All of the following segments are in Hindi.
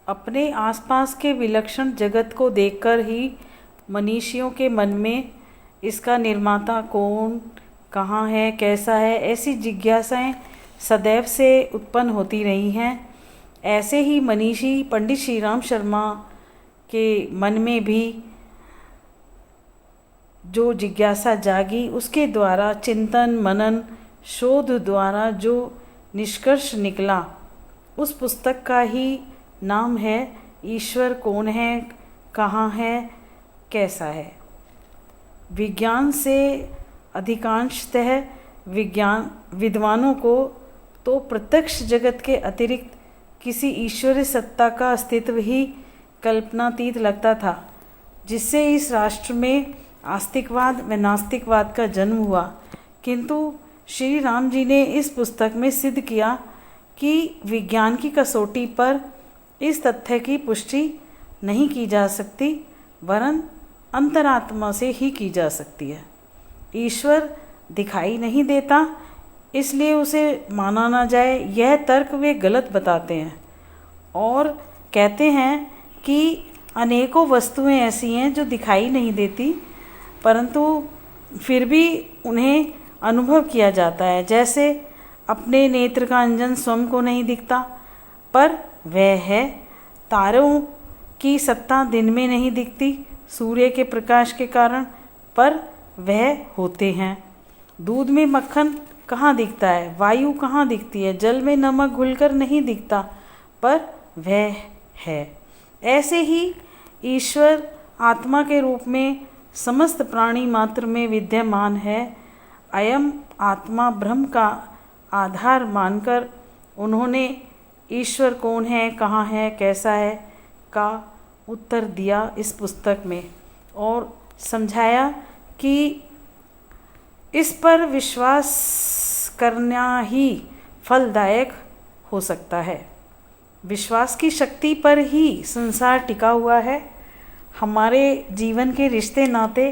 अपने आसपास के विलक्षण जगत को देखकर ही मनीषियों के मन में इसका निर्माता कौन, कहाँ है, कैसा है, ऐसी जिज्ञासाएं सदैव से उत्पन्न होती रही हैं। ऐसे ही मनीषी पंडित श्री राम शर्मा के मन में भी जो जिज्ञासा जागी, उसके द्वारा चिंतन मनन शोध द्वारा जो निष्कर्ष निकला, उस पुस्तक का ही नाम है ईश्वर कौन है, कहाँ है, कैसा है। विज्ञान से अधिकांशतः विद्वानों को तो प्रत्यक्ष जगत के अतिरिक्त किसी ईश्वरीय सत्ता का अस्तित्व ही कल्पनातीत लगता था, जिससे इस राष्ट्र में आस्तिकवाद व नास्तिकवाद का जन्म हुआ। किंतु श्री राम जी ने इस पुस्तक में सिद्ध किया कि विज्ञान की कसौटी पर इस तथ्य की पुष्टि नहीं की जा सकती, वरन अंतरात्मा से ही की जा सकती है। ईश्वर दिखाई नहीं देता, इसलिए उसे माना ना जाए, यह तर्क वे गलत बताते हैं और कहते हैं कि अनेकों वस्तुएं ऐसी हैं जो दिखाई नहीं देती, परंतु फिर भी उन्हें अनुभव किया जाता है। जैसे अपने नेत्र का अंजन स्वयं को नहीं दिखता, पर वह है। तारों की सत्ता दिन में नहीं दिखती सूर्य के प्रकाश के कारण, पर वह होते हैं। दूध में मक्खन कहाँ दिखता है, वायु कहाँ दिखती है, जल में नमक घुलकर नहीं दिखता, पर वह है। ऐसे ही ईश्वर आत्मा के रूप में समस्त प्राणी मात्र में विद्यमान है। अयम आत्मा ब्रह्म का आधार मानकर उन्होंने ईश्वर कौन है, कहाँ है, कैसा है का उत्तर दिया इस पुस्तक में और समझाया कि इस पर विश्वास करना ही फलदायक हो सकता है। विश्वास की शक्ति पर ही संसार टिका हुआ है। हमारे जीवन के रिश्ते नाते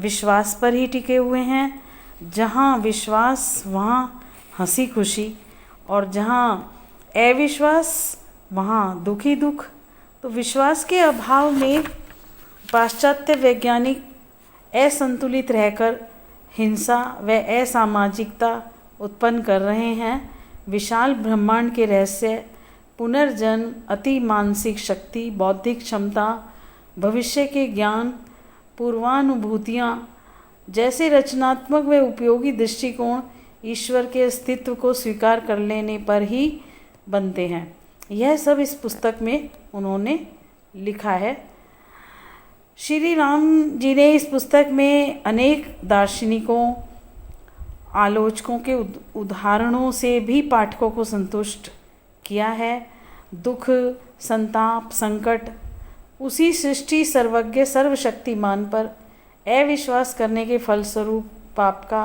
विश्वास पर ही टिके हुए हैं। जहाँ विश्वास वहाँ हंसी खुशी, और जहाँ अविश्वास वहाँ दुखी दुख। तो विश्वास के अभाव में पाश्चात्य वैज्ञानिक असंतुलित रहकर हिंसा व असामाजिकता उत्पन्न कर रहे हैं। विशाल ब्रह्मांड के रहस्य, पुनर्जन्म, अति मानसिक शक्ति, बौद्धिक क्षमता, भविष्य के ज्ञान, पूर्वानुभूतियाँ जैसे रचनात्मक व उपयोगी दृष्टिकोण ईश्वर के अस्तित्व को स्वीकार कर लेने पर ही बनते हैं। यह सब इस पुस्तक में उन्होंने लिखा है। श्री राम जी ने इस पुस्तक में अनेक दार्शनिकों, आलोचकों के उदाहरणों से भी पाठकों को संतुष्ट किया है। दुख, संताप, संकट उसी सृष्टि सर्वज्ञ सर्वशक्तिमान पर अविश्वास करने के फलस्वरूप पाप का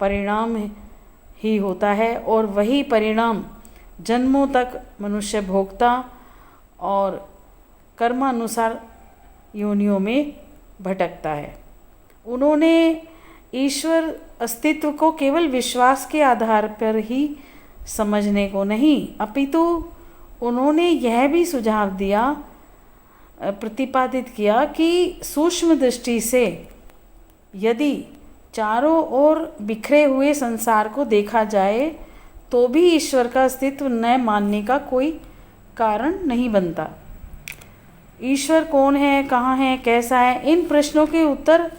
परिणाम ही होता है, और वही परिणाम जन्मों तक मनुष्य भोगता और कर्मानुसार योनियों में भटकता है। उन्होंने ईश्वर अस्तित्व को केवल विश्वास के आधार पर ही समझने को नहीं, अपितु उन्होंने यह भी सुझाव दिया, प्रतिपादित किया कि सूक्ष्म दृष्टि से यदि चारों ओर बिखरे हुए संसार को देखा जाए तो भी ईश्वर का अस्तित्व न मानने का कोई कारण नहीं बनता। ईश्वर कौन है, कहाँ है, कैसा है, इन प्रश्नों के उत्तर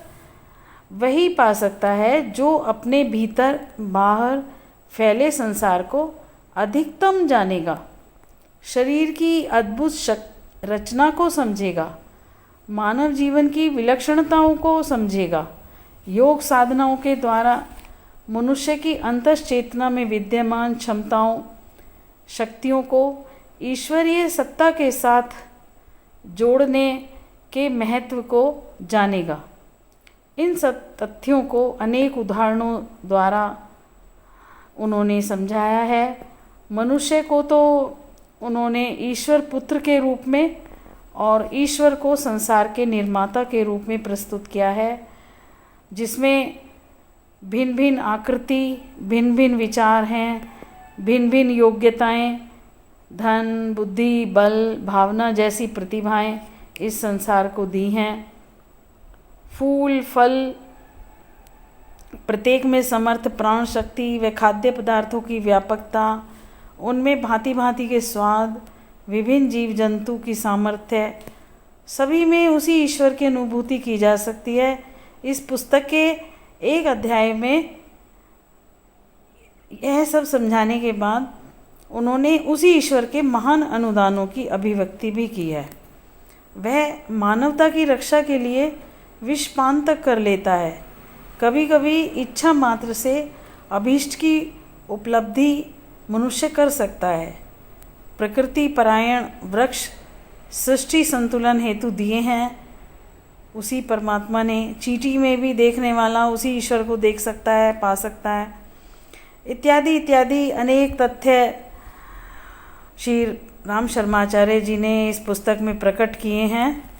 वही पा सकता है जो अपने भीतर बाहर फैले संसार को अधिकतम जानेगा, शरीर की अद्भुत रचना को समझेगा, मानव जीवन की विलक्षणताओं को समझेगा, योग साधनाओं के द्वारा मनुष्य की अंतश्चेतना में विद्यमान क्षमताओं, शक्तियों को ईश्वरीय सत्ता के साथ जोड़ने के महत्व को जानेगा। इन सब तथ्यों को अनेक उदाहरणों द्वारा उन्होंने समझाया है। मनुष्य को तो उन्होंने ईश्वर पुत्र के रूप में और ईश्वर को संसार के निर्माता के रूप में प्रस्तुत किया है, जिसमें भिन्न भिन्न आकृति, भिन्न भिन्न विचार हैं, भिन्न भिन्न योग्यताएं धन, बुद्धि, बल, भावना जैसी प्रतिभाएं इस संसार को दी हैं। फूल, फल, प्रत्येक में समर्थ प्राण शक्ति व खाद्य पदार्थों की व्यापकता, उनमें भांति भांति के स्वाद, विभिन्न जीव जंतु की सामर्थ्य, सभी में उसी ईश्वर की अनुभूति की जा सकती है। इस पुस्तक के एक अध्याय में यह सब समझाने के बाद उन्होंने उसी ईश्वर के महान अनुदानों की अभिव्यक्ति भी की है। वह मानवता की रक्षा के लिए विषपान तक कर लेता है। कभी कभी इच्छा मात्र से अभीष्ट की उपलब्धि मनुष्य कर सकता है। प्रकृति परायण वृक्ष सृष्टि संतुलन हेतु दिए हैं उसी परमात्मा ने। चींटी में भी देखने वाला उसी ईश्वर को देख सकता है, पा सकता है, इत्यादि इत्यादि अनेक तथ्य श्री राम शर्माचार्य जी ने इस पुस्तक में प्रकट किए हैं।